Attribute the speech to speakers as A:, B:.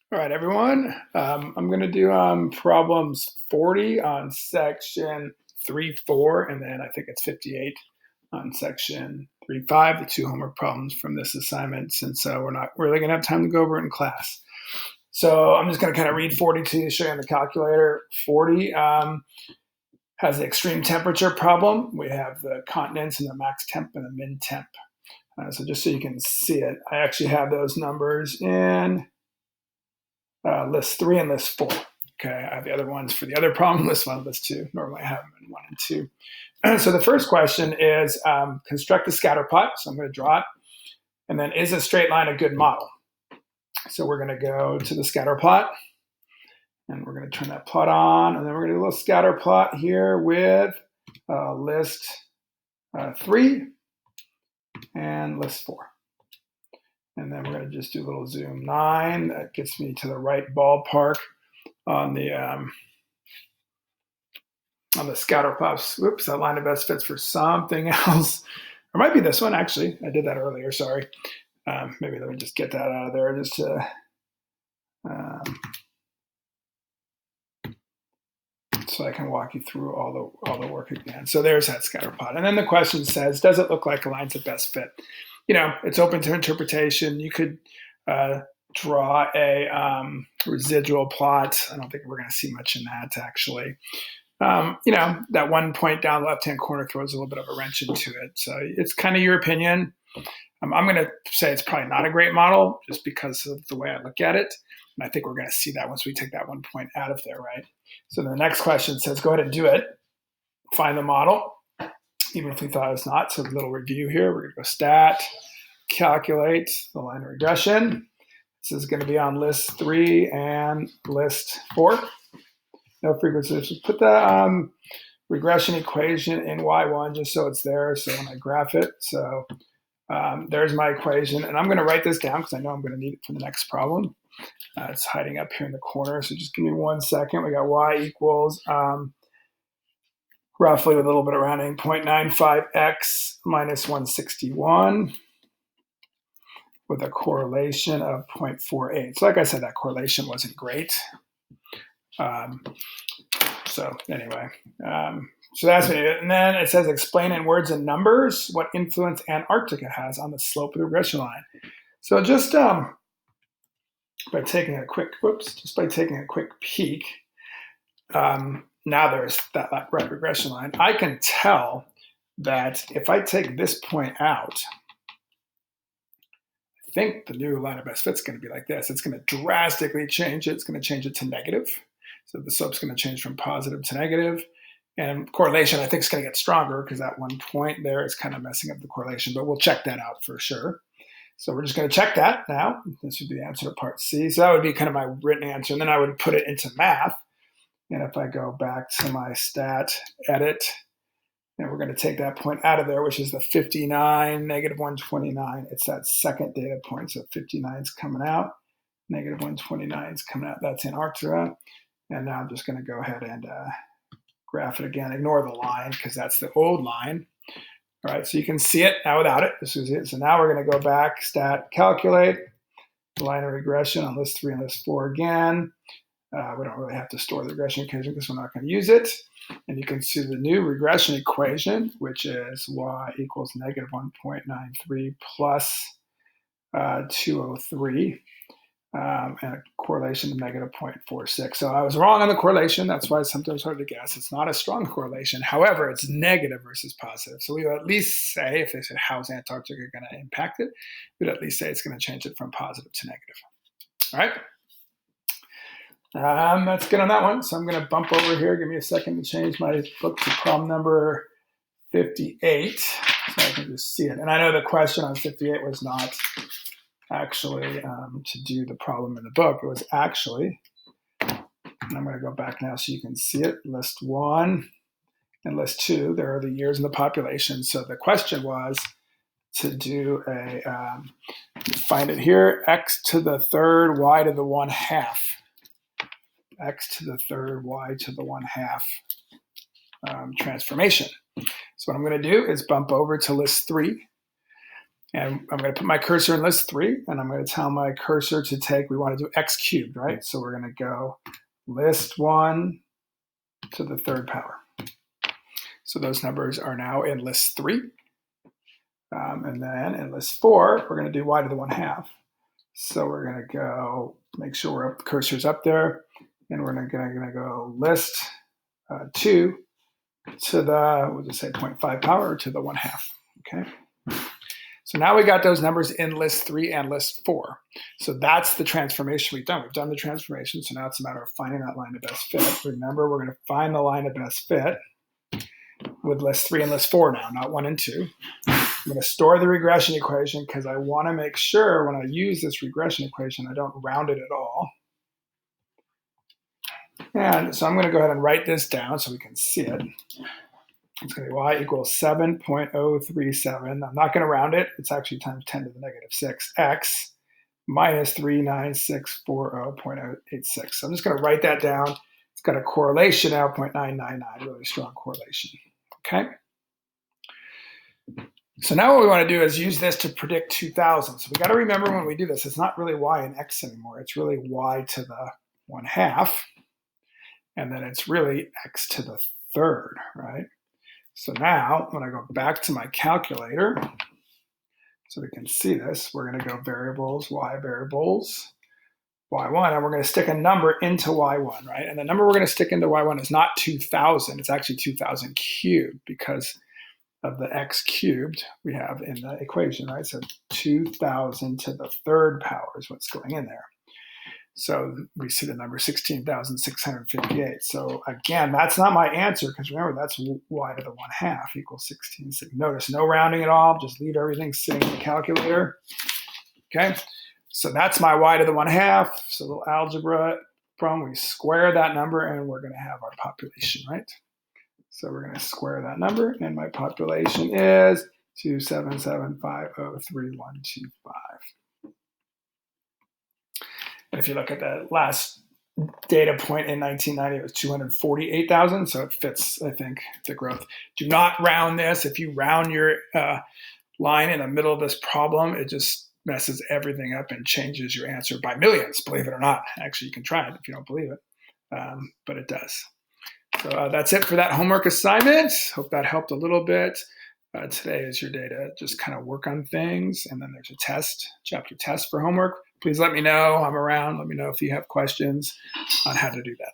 A: All right, everyone. I'm going to do problems 40 on section 3.4, and then I think it's 58 on section 3.5, the two homework problems from this assignment, since we're not really going to have time to go over it in class. So I'm just going to kind of read 40 to you, show you on the calculator. 40 has the extreme temperature problem. We have the continents and the max temp and the min temp. So just so you can see it, I actually have those numbers in list 3 and list 4. Okay, I have the other ones for the other problem, list 1 and list 2. Normally I have them in 1 and 2. So the first question is construct a scatter plot. So I'm going to draw it. And then is a straight line a good model? So we're going to go to the scatter plot. And we're going to turn that plot on. And then we're going to do a little scatter plot here with list 3 and list 4. And then we're going to just do a little zoom 9. That gets me to the right ballpark on the scatter plots. Whoops, that line of best fits for something else. Or might be this one, actually. I did that earlier, sorry. Maybe let me just get that out of there just to so I can walk you through all the work again. So there's that scatter plot. And then the question says, does it look like a line's of best fit? You know, it's open to interpretation. You could draw a residual plot. I don't think we're going to see much in that, actually. You know, that one point down the left-hand corner throws a little bit of a wrench into it. So it's kind of your opinion. I'm going to say it's probably not a great model just because of the way I look at it. And I think we're going to see that once we take that one point out of there, right? So the next question says, go ahead and do it. Find the model, even if we thought it's not. So a little review here. We're going to go stat, calculate the line of regression. This is going to be on list 3 and list 4. No frequency. So put the regression equation in Y1 just so it's there. So when I graph it, so there's my equation. And I'm going to write this down because I know I'm going to need it for the next problem. It's hiding up here in the corner. So just give me 1 second. We got Y equals roughly with a little bit of rounding 0.95x minus 161 with a correlation of 0.48. So like I said, that correlation wasn't great. So anyway, so that's it. And then it says explain in words and numbers what influence Antarctica has on the slope of the regression line. So just by taking a quick peek, now there's that right regression line. I can tell that if I take this point out, I think the new line of best fit is going to be like this. It's going to drastically change it. It's going to change it to negative. So the slope's going to change from positive to negative. And correlation, I think, is going to get stronger because that one point there is kind of messing up the correlation. But we'll check that out for sure. So we're just going to check that now. This would be the answer to part C. So that would be kind of my written answer. And then I would put it into math. And if I go back to my stat edit, and we're going to take that point out of there, which is the 59, negative 129. It's that second data point. So 59 is coming out. Negative 129 is coming out. That's Antarctica. And now I'm just going to go ahead and graph it again. Ignore the line because that's the old line. All right, so you can see it now without it. This is it. So now we're going to go back, stat, calculate, line of regression on list 3 and list 4 again. We don't really have to store the regression equation because we're not going to use it. And you can see the new regression equation, which is y equals negative 1.93 plus 203. And a correlation of negative 0.46. So I was wrong on the correlation. That's why it's sometimes hard to guess. It's not a strong correlation. However, it's negative versus positive. So we would at least say, if they said, how's Antarctica going to impact it? We'd at least say it's going to change it from positive to negative. All right. That's good on that one. So I'm going to bump over here. Give me a second to change my book to problem number 58 so I can just see it. And I know the question on 58 was not actually to do the problem in the book. It was actually, and I'm going to go back now so you can see it, list 1 and list 2. There are the years in the population. So the question was to do a, find it here, x to the third, y to the 1/2. X to the third, y to the 1/2 transformation. So what I'm going to do is bump over to list 3. And I'm going to put my cursor in list 3, and I'm going to tell my cursor to take, we want to do x cubed, right? So we're going to go list 1 to the 3rd power. So those numbers are now in list 3. And then in list 4, we're going to do y to the 1/2. So we're going to go, make sure the cursor's up there, and we're going to go list 2 to the, we'll just say 0.5 power, to the 1/2, okay? So now we got those numbers in list 3 and list 4. So that's the transformation we've done. We've done the transformation, so now it's a matter of finding that line of best fit. Remember, we're going to find the line of best fit with list 3 and list 4 now, not 1 and 2. I'm going to store the regression equation because I want to make sure when I use this regression equation, I don't round it at all. And so I'm going to go ahead and write this down so we can see it. It's going to be y equals 7.037. I'm not going to round it. It's actually times 10 to the negative 6 x minus 39640.086. So I'm just going to write that down. It's got a correlation now, 0.999, really strong correlation. Okay. So now what we want to do is use this to predict 2000. So we got to remember when we do this, it's not really y and x anymore. It's really y to the 1/2. And then it's really x to the 3rd, right? So now when I go back to my calculator, so we can see this, we're going to go variables, y1, and we're going to stick a number into y1, right? And the number we're going to stick into y1 is not 2000, it's actually 2000 cubed because of the x cubed we have in the equation, right? So 2000 to the 3rd power is what's going in there. So we see the number 16,658. So again, that's not my answer because remember, that's y to the 1/2 equals 16. So notice no rounding at all, just leave everything sitting in the calculator. Okay, so that's my y to the 1/2. So a little algebra we square that number and we're going to have our population, right? So we're going to square that number and my population is 277503125. And if you look at the last data point in 1990, it was 248,000. So it fits, I think, the growth. Do not round this. If you round your line in the middle of this problem, it just messes everything up and changes your answer by millions, believe it or not. Actually, you can try it if you don't believe it, but it does. So that's it for that homework assignment. Hope that helped a little bit. Today is your day to just kind of work on things. And then there's a test, chapter test for homework. Please let me know. I'm around. Let me know if you have questions on how to do that.